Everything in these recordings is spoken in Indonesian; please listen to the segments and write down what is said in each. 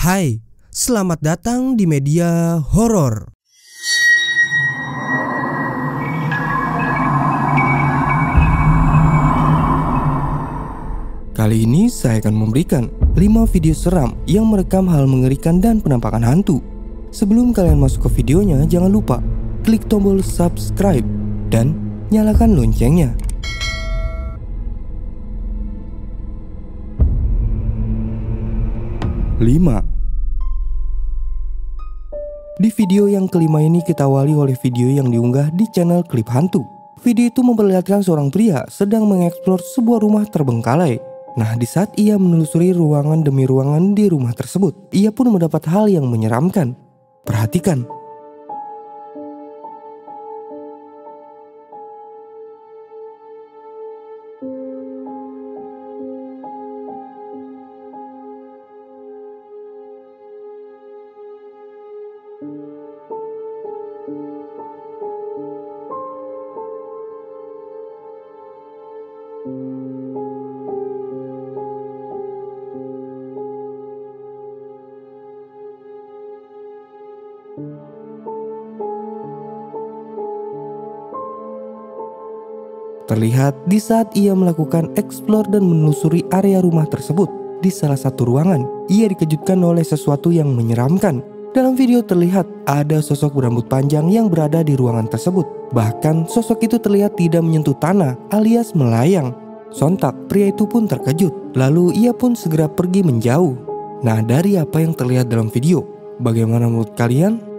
Hai, selamat datang di media horor. Kali ini saya akan memberikan 5 video seram yang merekam hal mengerikan dan penampakan hantu. Sebelum kalian masuk ke videonya, jangan lupa klik tombol subscribe dan nyalakan loncengnya. 5. Di video yang kelima ini kita awali oleh video yang diunggah di channel Klip Hantu. Video itu memperlihatkan seorang pria sedang mengeksplor sebuah rumah terbengkalai. Nah, di saat ia menelusuri ruangan demi ruangan di rumah tersebut, ia pun mendapat hal yang menyeramkan. Perhatikan. Terlihat di saat ia melakukan eksplor dan menelusuri area rumah tersebut. Di salah satu ruangan, ia dikejutkan oleh sesuatu yang menyeramkan. Dalam video terlihat ada sosok berambut panjang yang berada di ruangan tersebut. Bahkan sosok itu terlihat tidak menyentuh tanah alias melayang. Sontak pria itu pun terkejut. Lalu ia pun segera pergi menjauh. Nah, dari apa yang terlihat dalam video, bagaimana menurut kalian?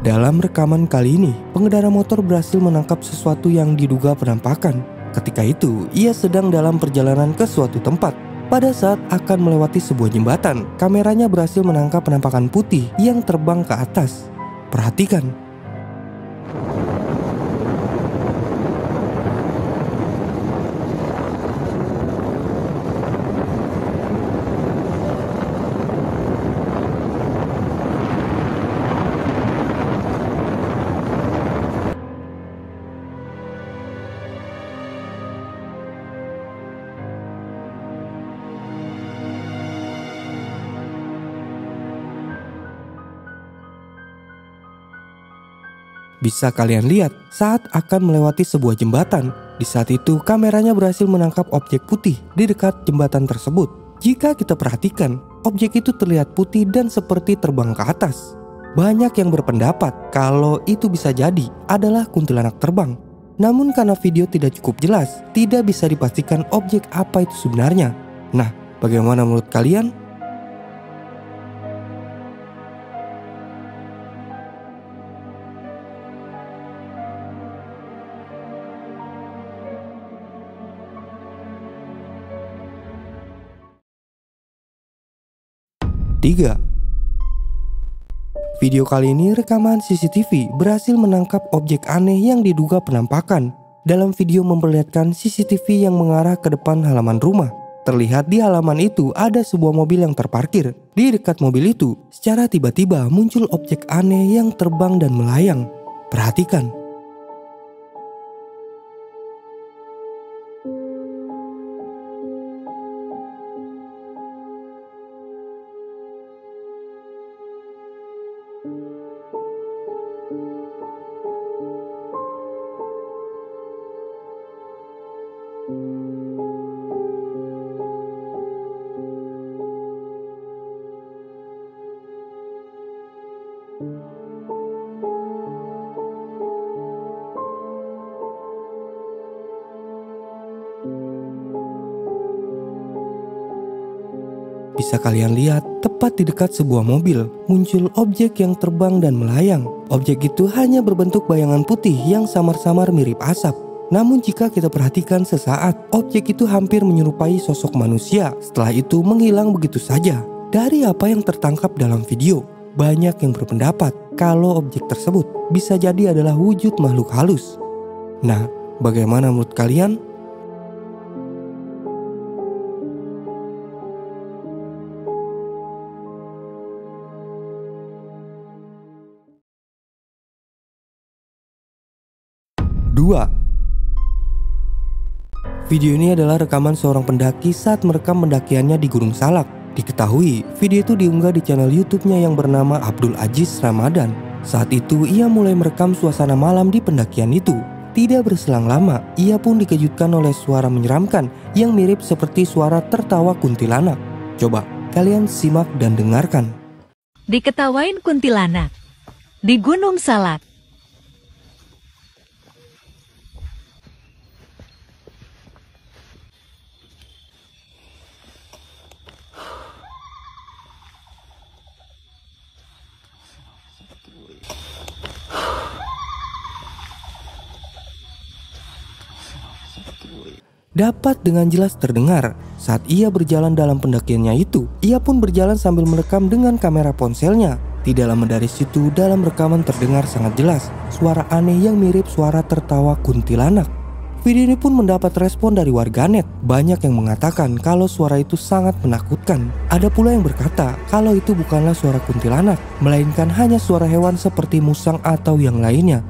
Dalam rekaman kali ini, pengendara motor berhasil menangkap sesuatu yang diduga penampakan. Ketika itu, ia sedang dalam perjalanan ke suatu tempat. Pada saat akan melewati sebuah jembatan, kameranya berhasil menangkap penampakan putih yang terbang ke atas. Perhatikan. Bisa kalian lihat saat akan melewati sebuah jembatan. Di saat itu kameranya berhasil menangkap objek putih di dekat jembatan tersebut. Jika kita perhatikan, objek itu terlihat putih dan seperti terbang ke atas. Banyak yang berpendapat kalau itu bisa jadi adalah kuntilanak terbang. Namun karena video tidak cukup jelas, tidak bisa dipastikan objek apa itu sebenarnya. Nah, bagaimana menurut kalian? Video kali ini rekaman CCTV berhasil menangkap objek aneh yang diduga penampakan. Dalam video memperlihatkan CCTV yang mengarah ke depan halaman rumah. Terlihat di halaman itu ada sebuah mobil yang terparkir. Di dekat mobil itu, secara tiba-tiba muncul objek aneh yang terbang dan melayang. Perhatikan. Bisa kalian lihat, tepat di dekat sebuah mobil, muncul objek yang terbang dan melayang. Objek itu hanya berbentuk bayangan putih yang samar-samar mirip asap. Namun jika kita perhatikan sesaat, objek itu hampir menyerupai sosok manusia. Setelah itu menghilang begitu saja. Dari apa yang tertangkap dalam video, banyak yang berpendapat kalau objek tersebut bisa jadi adalah wujud makhluk halus. Nah, Bagaimana menurut kalian? Dua. Video ini adalah rekaman seorang pendaki saat merekam pendakiannya di Gunung Salak. Diketahui, video itu diunggah di channel YouTube-nya yang bernama Abdul Aziz Ramadan. Saat itu, ia mulai merekam suasana malam di pendakian itu. Tidak berselang lama, ia pun dikejutkan oleh suara menyeramkan yang mirip seperti suara tertawa kuntilanak. Coba, kalian simak dan dengarkan. Diketawain kuntilanak di Gunung Salak. Dapat dengan jelas terdengar saat ia berjalan dalam pendakiannya itu. Ia pun berjalan sambil merekam dengan kamera ponselnya. Tidak lama dari situ, dalam rekaman terdengar sangat jelas suara aneh yang mirip suara tertawa kuntilanak. Video ini pun mendapat respon dari warganet. Banyak yang mengatakan kalau suara itu sangat menakutkan. Ada pula yang berkata kalau itu bukanlah suara kuntilanak, melainkan hanya suara hewan seperti musang atau yang lainnya.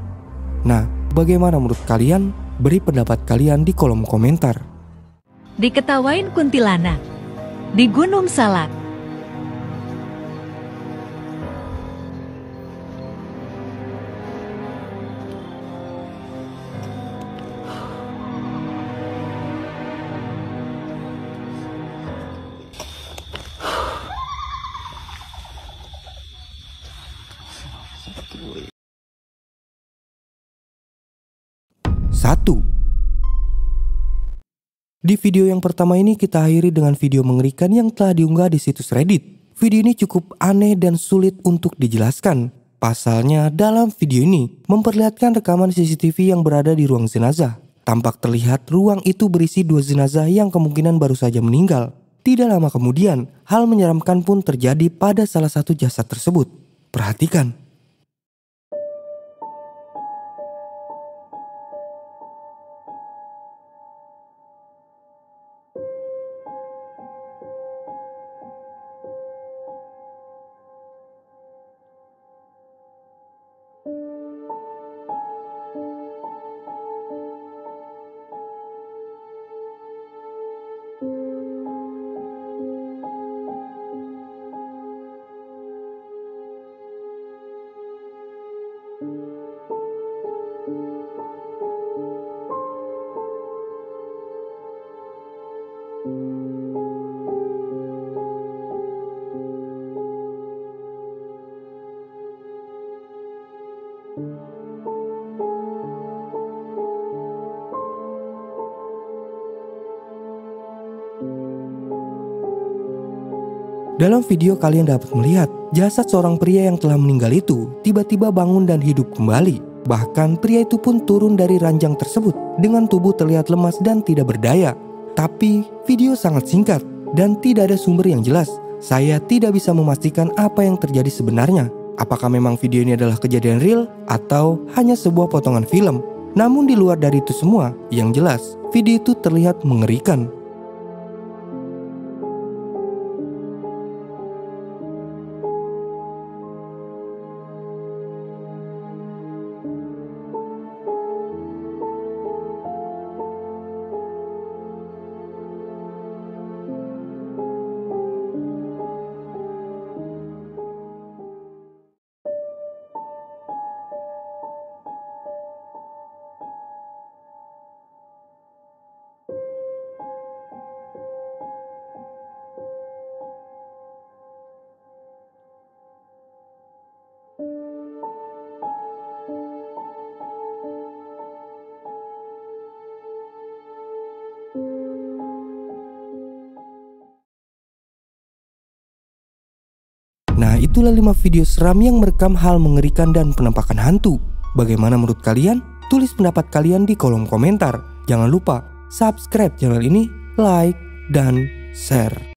Nah, bagaimana menurut kalian? Beri pendapat kalian di kolom komentar. Diketawain kuntilanak di Gunung Salak. Satu. Di video yang pertama ini kita akhiri dengan video mengerikan yang telah diunggah di situs Reddit. Video ini cukup aneh dan sulit untuk dijelaskan. Pasalnya dalam video ini memperlihatkan rekaman CCTV yang berada di ruang jenazah. Tampak terlihat ruang itu berisi 2 jenazah yang kemungkinan baru saja meninggal. Tidak lama kemudian, hal menyeramkan pun terjadi pada salah satu jasad tersebut. Perhatikan. Dalam video kalian dapat melihat jasad seorang pria yang telah meninggal itu tiba-tiba bangun dan hidup kembali. Bahkan pria itu pun turun dari ranjang tersebut dengan tubuh terlihat lemas dan tidak berdaya. Tapi video sangat singkat dan tidak ada sumber yang jelas. Saya tidak bisa memastikan apa yang terjadi sebenarnya. Apakah memang video ini adalah kejadian real atau hanya sebuah potongan film? Namun di luar dari itu semua, yang jelas video itu terlihat mengerikan. Nah, itulah 5 video seram yang merekam hal mengerikan dan penampakan hantu. Bagaimana menurut kalian? Tulis pendapat kalian di kolom komentar. Jangan lupa subscribe channel ini, like, dan share.